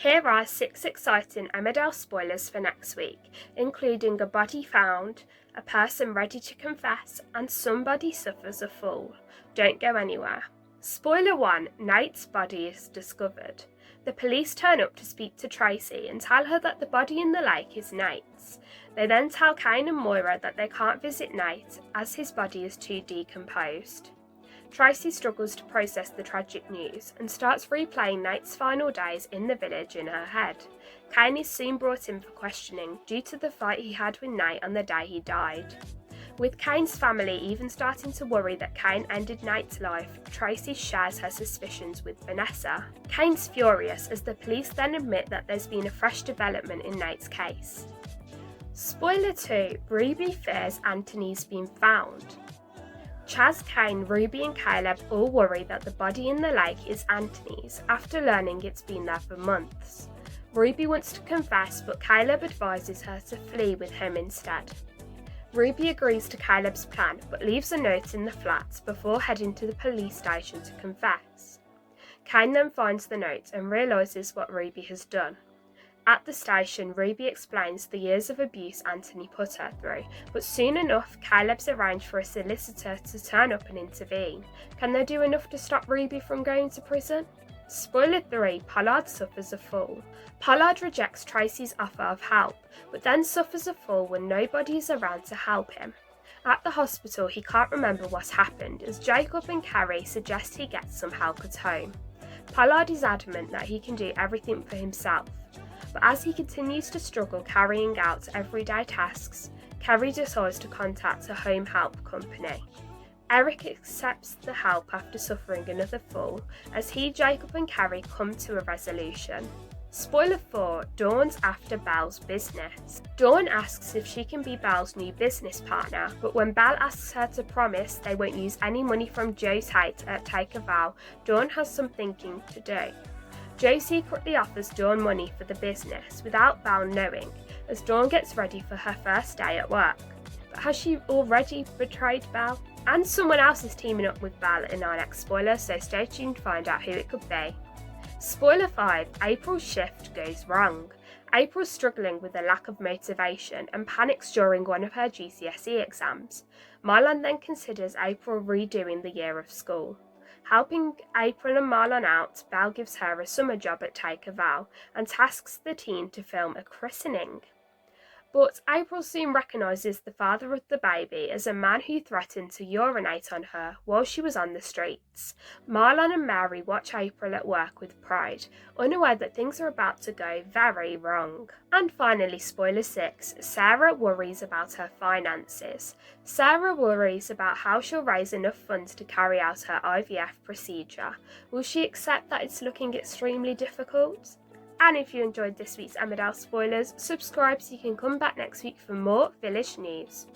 Here are 6 exciting Emmerdale spoilers for next week, including a body found, a person ready to confess, and somebody suffers a fall. Don't go anywhere. Spoiler 1, Nate's body is discovered. The police turn up to speak to Tracy and tell her that the body in the lake is Nate's. They then tell Kane and Moira that they can't visit Nate as his body is too decomposed. Tracy struggles to process the tragic news and starts replaying Nate's final days in the village in her head. Kane is soon brought in for questioning due to the fight he had with Nate on the day he died. With Kane's family even starting to worry that Kane ended Nate's life, Tracy shares her suspicions with Vanessa. Kane's furious as the police then admit that there's been a fresh development in Nate's case. Spoiler 2, Ruby fears Anthony's been found. Chaz, Kane, Ruby and Caleb all worry that the body in the lake is Anthony's after learning it's been there for months. Ruby wants to confess, but Caleb advises her to flee with him instead. Ruby agrees to Caleb's plan but leaves a note in the flats before heading to the police station to confess. Kane then finds the note and realises what Ruby has done. At the station, Ruby explains the years of abuse Anthony put her through, but soon enough, Caleb's arranged for a solicitor to turn up and intervene. Can they do enough to stop Ruby from going to prison? Spoiler 3, Pollard suffers a fall. Pollard rejects Tracy's offer of help, but then suffers a fall when nobody is around to help him. At the hospital, he can't remember what happened as Jacob and Carrie suggest he gets some help at home. Pollard is adamant that he can do everything for himself. But as he continues to struggle carrying out everyday tasks, Carrie decides to contact a home help company. Eric accepts the help after suffering another fall, as he, Jacob and Carrie come to a resolution. Spoiler 4, Dawn's after Belle's business. Dawn asks if she can be Belle's new business partner, but when Belle asks her to promise they won't use any money from Joe Tate at Take a Vow, Dawn has some thinking to do. Joe secretly offers Dawn money for the business without Belle knowing, as Dawn gets ready for her first day at work. But has she already betrayed Belle? And someone else is teaming up with Belle in our next spoiler, so stay tuned to find out who it could be. Spoiler 5, April's shift goes wrong. April's struggling with a lack of motivation and panics during one of her GCSE exams. Marlon then considers April redoing the year of school. Helping April and Marlon out, Belle gives her a summer job at Take a Vow and tasks the teen to film a christening. But April soon recognises the father of the baby as a man who threatened to urinate on her while she was on the streets. Marlon and Mary watch April at work with pride, unaware that things are about to go very wrong. And finally, spoiler 6, Sarah worries about her finances. Sarah worries about how she'll raise enough funds to carry out her IVF procedure. Will she accept that it's looking extremely difficult? And if you enjoyed this week's Emmerdale spoilers, subscribe so you can come back next week for more village news.